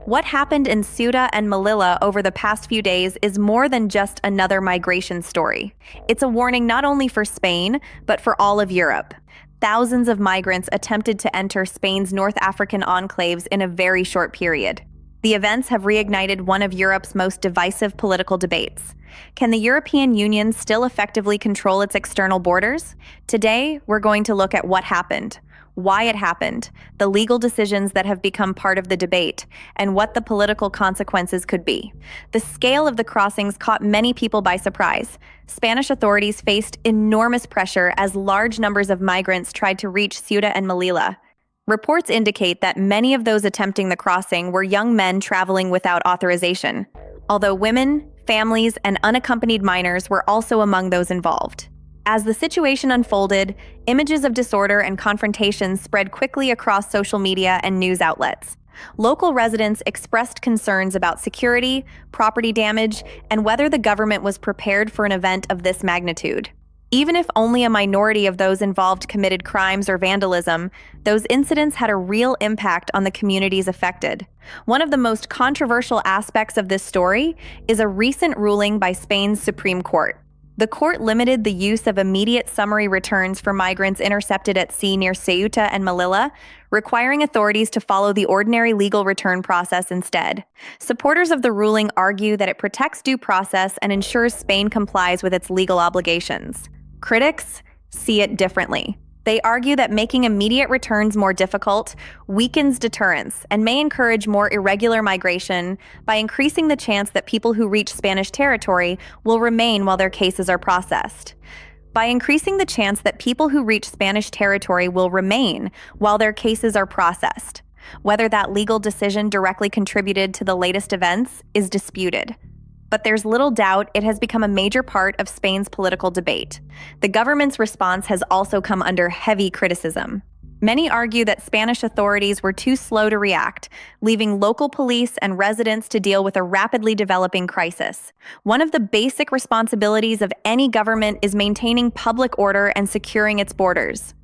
What happened in Ceuta and Melilla over the past few days is more than just another migration story. It's a warning not only for Spain, but for all of Europe. Thousands of migrants attempted to enter Spain's North African enclaves in a very short period. The events have reignited one of Europe's most divisive political debates. Can the European Union still effectively control its external borders? Today, we're going to look at what happened, why it happened, the legal decisions that have become part of the debate, and what the political consequences could be. The scale of the crossings caught many people by surprise. Spanish authorities faced enormous pressure as large numbers of migrants tried to reach Ceuta and Melilla. Reports indicate that many of those attempting the crossing were young men traveling without authorization, although women, families, and unaccompanied minors were also among those involved. As the situation unfolded, images of disorder and confrontations spread quickly across social media and news outlets. Local residents expressed concerns about security, property damage, and whether the government was prepared for an event of this magnitude. Even if only a minority of those involved committed crimes or vandalism, those incidents had a real impact on the communities affected. One of the most controversial aspects of this story is a recent ruling by Spain's Supreme Court. The court limited the use of immediate summary returns for migrants intercepted at sea near Ceuta and Melilla, requiring authorities to follow the ordinary legal return process instead. Supporters of the ruling argue that it protects due process and ensures Spain complies with its legal obligations. Critics see it differently. They argue that making immediate returns more difficult weakens deterrence and may encourage more irregular migration by increasing the chance that people who reach Spanish territory will remain while their cases are processed. By increasing the chance that people who reach Spanish territory will remain while their cases are processed. Whether that legal decision directly contributed to the latest events is disputed. But there's little doubt it has become a major part of Spain's political debate. The government's response has also come under heavy criticism. Many argue that Spanish authorities were too slow to react, leaving local police and residents to deal with a rapidly developing crisis. One of the basic responsibilities of any government is maintaining public order and securing its borders.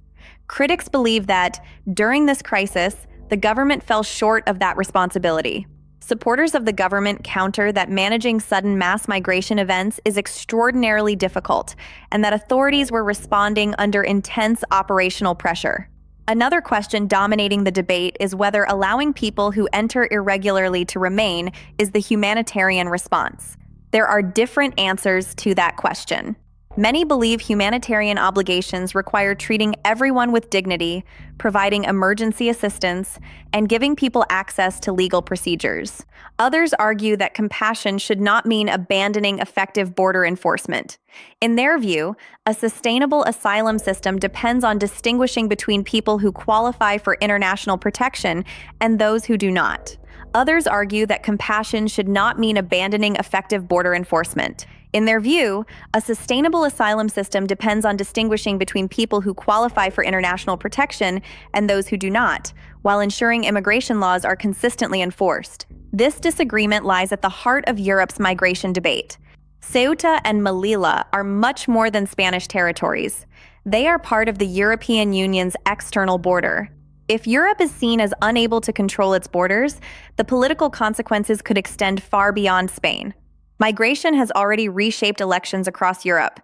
Critics believe that, during this crisis, the government fell short of that responsibility. Supporters of the government counter that managing sudden mass migration events is extraordinarily difficult and that authorities were responding under intense operational pressure. Another question dominating the debate is whether allowing people who enter irregularly to remain is the humanitarian response. There are different answers to that question. Many believe humanitarian obligations require treating everyone with dignity, providing emergency assistance, and giving people access to legal procedures. Others argue that compassion should not mean abandoning effective border enforcement. In their view, a sustainable asylum system depends on distinguishing between people who qualify for international protection and those who do not. Others argue that compassion should not mean abandoning effective border enforcement. In their view, a sustainable asylum system depends on distinguishing between people who qualify for international protection and those who do not, while ensuring immigration laws are consistently enforced. This disagreement lies at the heart of Europe's migration debate. Ceuta and Melilla are much more than Spanish territories. They are part of the European Union's external border. If Europe is seen as unable to control its borders, the political consequences could extend far beyond Spain. Migration has already reshaped elections across Europe.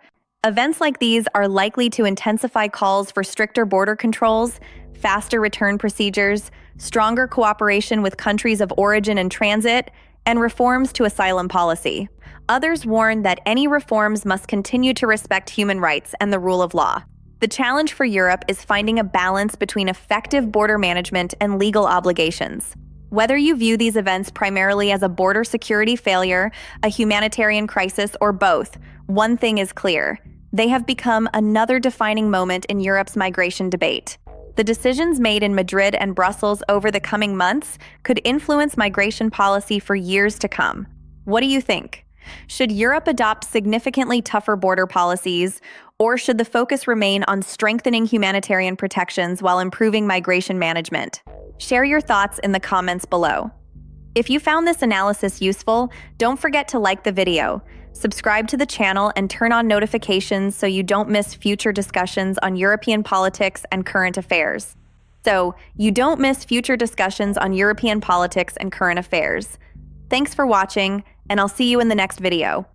Events like these are likely to intensify calls for stricter border controls, faster return procedures, stronger cooperation with countries of origin and transit, and reforms to asylum policy. Others warn that any reforms must continue to respect human rights and the rule of law. The challenge for Europe is finding a balance between effective border management and legal obligations. Whether you view these events primarily as a border security failure, a humanitarian crisis, or both, one thing is clear. They have become another defining moment in Europe's migration debate. The decisions made in Madrid and Brussels over the coming months could influence migration policy for years to come. What do you think? Should Europe adopt significantly tougher border policies, or should the focus remain on strengthening humanitarian protections while improving migration management? Share your thoughts in the comments below. If you found this analysis useful, don't forget to like the video, subscribe to the channel, and turn on notifications so you don't miss future discussions on European politics and current affairs. so you don't miss future discussions on European politics and current affairs. Thanks for watching, and I'll see you in the next video.